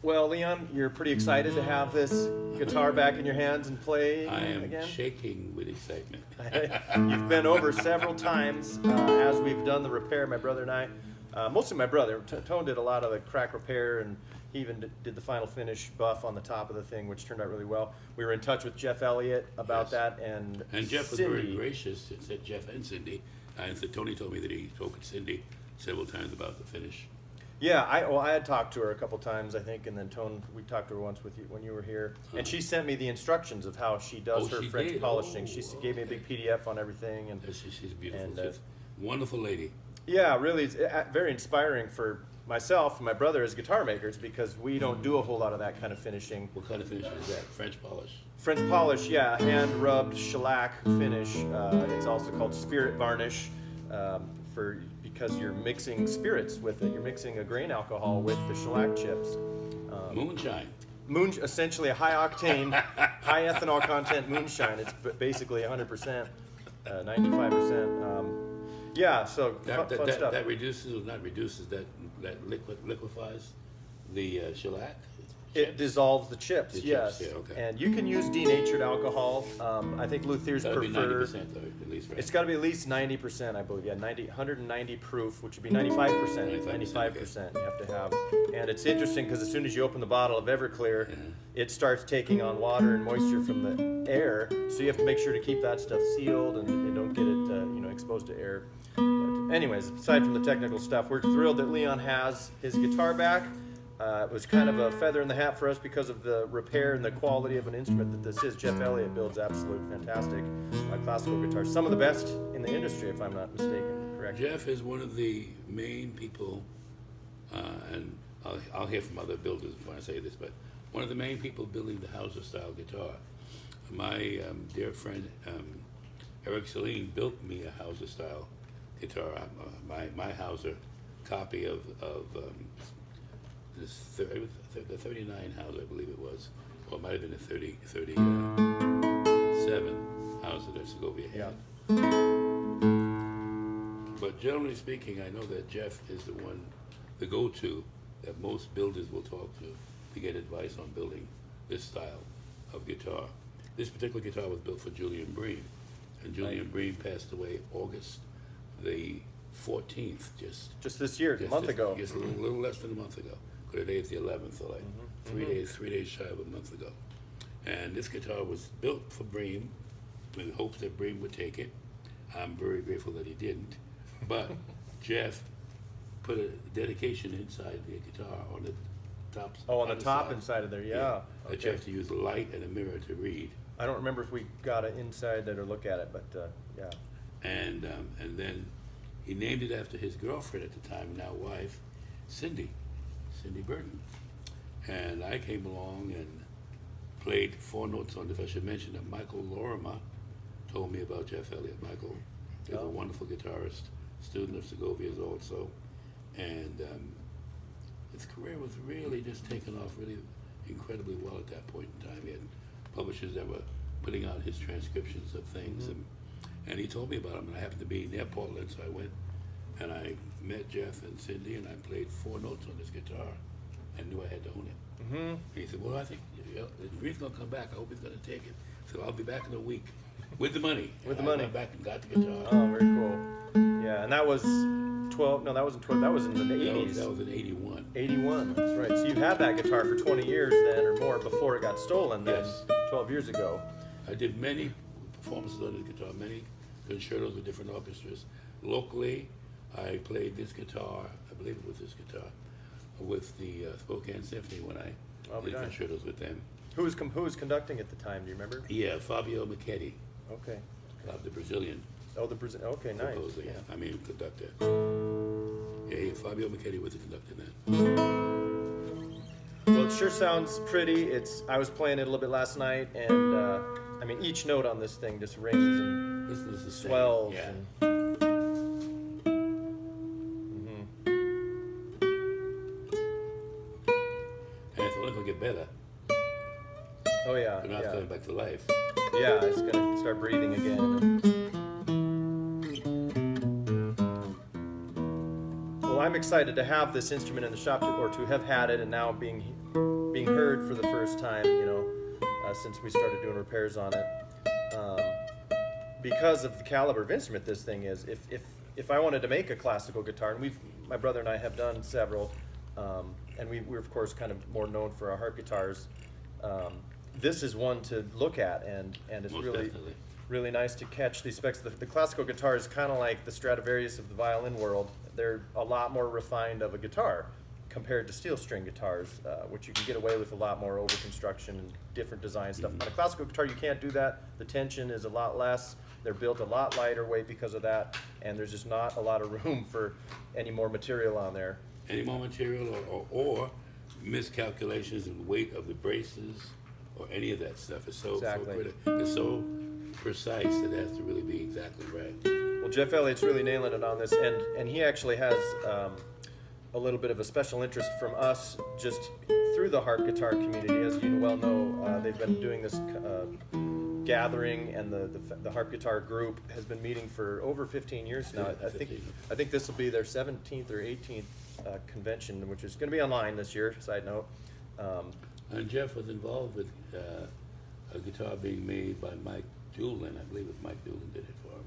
Well, Leon, you're pretty excited to have this guitar back in your hands and play I am again? shaking with excitement. You've been over several times as we've done the repair, my brother and I. Mostly my brother. Tone did a lot of the crack repair, and he even did the final finish buff on the top of the thing, which turned out really well. We were in touch with Jeff Elliot about Yes. that, and Jeff was Cindy. very gracious. It said Jeff and Cindy. And so Tony told me that he spoke with Cindy several times about the finish. Yeah, I had talked to her a couple times, I think, and then we talked to her once with you when you were here, and she sent me the instructions of how she does her she French did? polishing. Oh, She gave me a big PDF on everything, and She's beautiful. And, She's a wonderful lady. yeah, really, it's very inspiring for myself and my brother as guitar makers, because we don't do a whole lot of that kind of finishing. What kind of finish is that? French polish? French polish, yeah, hand rubbed shellac finish. It's also called spirit varnish, because you're mixing spirits with it. You're mixing a grain alcohol with the shellac chips. Moonshine. Essentially a high octane, high ethanol content moonshine. It's basically 100%, 95%. Yeah, so fun stuff. That liquefies the shellac? It dissolves the chips, The chips, yes. yeah, okay. And you can use denatured alcohol. I think luthiers That would be prefer. 90% though, at least, right? It's got to be at least 90%, I believe. Yeah, 190 proof, which would be 95%. 95% you have to have. And it's interesting because as soon as you open the bottle of Everclear, it starts taking on water and moisture from the air. So you have to make sure to keep that stuff sealed and don't get it, exposed to air. But anyways, aside from the technical stuff, we're thrilled that Leon has his guitar back. It was kind of a feather in the hat for us because of the repair and the quality of an instrument that this is. Jeff Elliot builds absolute fantastic classical guitars. Some of the best in the industry, if I'm not mistaken. Correct? Jeff is one of the main people, and I'll hear from other builders before I say this, but one of the main people building the Hauser-style guitar. My dear friend Eric Celine built me a Hauser-style guitar. My Hauser copy of the 39 Hauser, I believe it was, or it might have been a 37 Hauser that Segovia had. Yeah. But generally speaking, I know that Jeff is the go-to that most builders will talk to get advice on building this style of guitar. This particular guitar was built for Julian Bream, and Julian Bream passed away August the 14th, just this year, a month ago. Just a little less than a month ago. Today's the 11th, so like 3 days shy of a month ago. And this guitar was built for Bream with hopes that Bream would take it. I'm very grateful that he didn't. But Jeff put a dedication inside the guitar on the top. Oh, on the top side. inside of there, yeah. That you have to use a light and a mirror to read. I don't remember if we got it inside that or look at it, but yeah. And then he named it after his girlfriend at the time, now wife, Cindy Burton. And I came along and played 4 notes on it. If I should mention that Michael Lorimer told me about Jeff Elliot. Michael is a wonderful guitarist, student of Segovia's also. And his career was really just taking off really incredibly well at that point in time. He had publishers that were putting out his transcriptions of things. And he told me about him, and I happened to be near Portland, so I went and I met Jeff and Cindy, and I played 4 notes on this guitar and knew I had to own it. And he said, well, I think Bream's going to come back. I hope he's going to take it. So I'll be back in a week with the money. With the I money. went back and got the guitar. Oh, very cool. Yeah, and that was 12, no, that wasn't 12, that was in the 80s. That was in 81. 81, that's right. So you've had that guitar for 20 years then, or more, before it got stolen then, Yes. 12 years ago. I did many performances on this guitar, many concertos with different orchestras. Locally, I played this guitar, I believe it was this guitar, with the Spokane Symphony when I did concertos with them. Who was conducting at the time, do you remember? Yeah, Fabio Michetti, Okay. the Brazilian Oh, the Brazil, okay, nice. composer, Yeah. I mean conductor. Yeah, Fabio Michetti was the conductor then. Well, it sure sounds pretty. I was playing it a little bit last night, and I mean, each note on this thing just rings and This is the same. swells. Yeah. And it's only going to get better. Oh yeah, But now it's yeah. coming back to life. Yeah, it's gonna start breathing again. Well, I'm excited to have this instrument in the shop, or to have had it, and now being being heard for the first time, since we started doing repairs on it. Because of the caliber of instrument this thing is, if I wanted to make a classical guitar, and my brother and I have done several, and we're of course kind of more known for our harp guitars. This is one to look at, and it's Most really definitely. really nice to catch these specs. The classical guitar is kind of like the Stradivarius of the violin world. They're a lot more refined of a guitar compared to steel string guitars, which you can get away with a lot more over construction and different design stuff. On a classical guitar, you can't do that. The tension is a lot less. They're built a lot lighter weight because of that, and there's just not a lot of room for any more material on there. Any more material or miscalculations in the weight of the braces or any of that stuff is so Exactly. critical. It's so precise that it has to really be exactly right. Well, Jeff Elliott's really nailing it on this, and he actually has a little bit of a special interest from us just through the harp guitar community. As you well know, they've been doing this gathering, and the harp guitar group has been meeting for over 15 years now. I think this will be their 17th or 18th convention, which is going to be online this year. Side note. And Jeff was involved with a guitar being made by Mike Doolin. I believe it was Mike Doolin did it for him.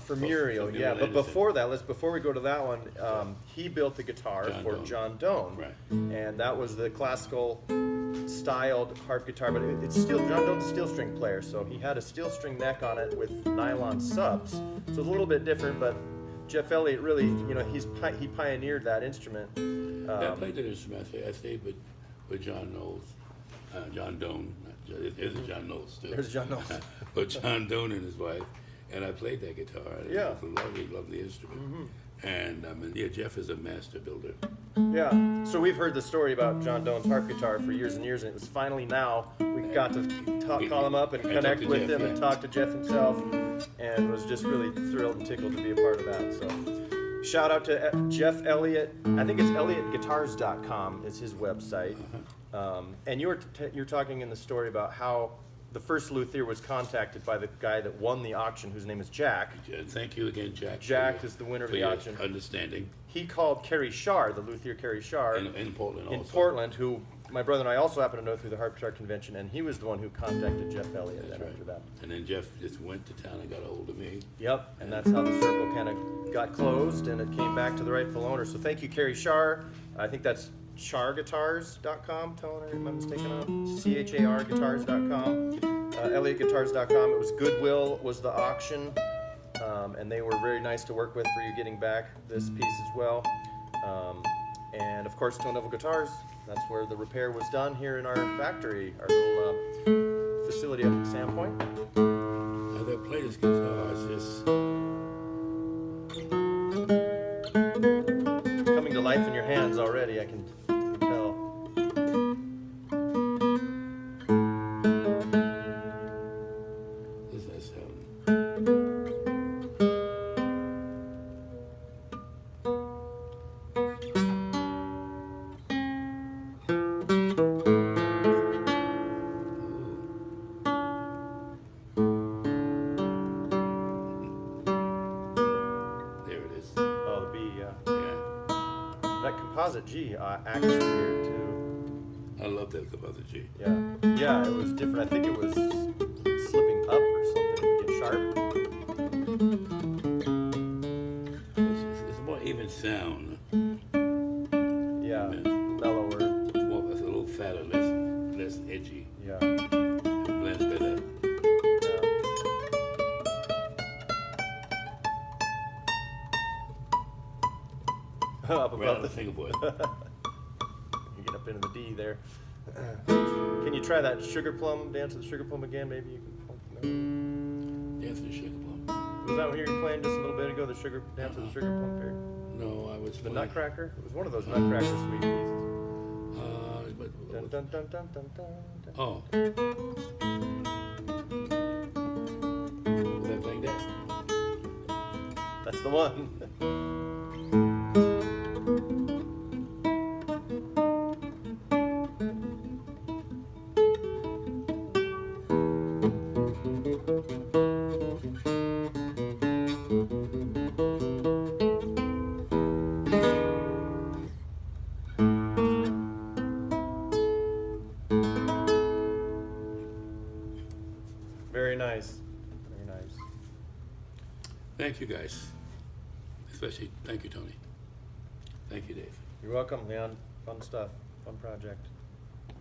For Muriel, yeah. But before that, before we go to that one, he built the guitar John for Doan. John Doan, Right. and that was the classical styled harp guitar. But it's still John Doan's a steel string player, so he had a steel string neck on it with nylon subs. So it's a little bit different, but Jeff Elliott really, he pioneered that instrument. I played that instrument. I stayed with John Knowles, John Doan. There's a John Knowles still. There's John Knowles. But John Doan and his wife, and I played that guitar. Yeah. It's a lovely, lovely instrument. Mm-hmm. And Jeff is a master builder. Yeah. So we've heard the story about John Doan's harp guitar for years and years, and it was finally now we got to call him up and I connect talked to with Jeff, him and yeah. talk to Jeff himself, and was just really thrilled and tickled to be a part of that. So shout out to Jeff Elliott. I think it's ElliottGuitars.com is his website. And you're talking in the story about how the first luthier was contacted by the guy that won the auction, whose name is Jack. And thank you again, Jack. Jack is the winner of for the your auction. understanding. He called Kerry Shar, the luthier Kerry Shar, In Portland also. in Portland, who my brother and I also happen to know through the Harp Guitar Convention, and he was the one who contacted Jeff Elliott That's then right. after that. And then Jeff just went to town and got a hold of me. Yep, and that's how the circle kind of got closed, and it came back to the rightful owner. So thank you, Kerry Shar. I think that's charguitars.com, Tone, am I mistaken on? CHAR guitars.com. ElliottGuitars.com. It was Goodwill was the auction, and they were very nice to work with for you getting back this piece as well. And of course, Tonedevil Guitars. That's where the repair was done here in our factory, our little facility up in Sandpoint. Now that play this guitar is just Coming to life in your hands already, I can tell. this is sound. There it is. Oh, the B, yeah. Yeah. That composite G acts weird too. I love that composite G. Yeah, yeah, it was different. I think it was slipping up or something. It would get sharp. It's a more even sound. Yeah, Yeah. mellower. More, it's a little fatter, less edgy. Yeah. Blends better. Up Right above on the the fingerboard. You get up into the D there. Can you try that sugar plum dance of the sugar plum again? Maybe you can. Dance of the Sugar Plum. Was that what you were playing just a little bit ago? The sugar dance of the sugar plum fair. No, I was The playing- Nutcracker. It was one of those Nutcracker sweet pieces. But, Dun, dun, dun, dun, dun, dun. oh. Was that playing that? That's the one. Very nice. Very nice. Thank you, guys. Especially, thank you, Tony. Thank you, Dave. You're welcome, Leon. Fun stuff. Fun project.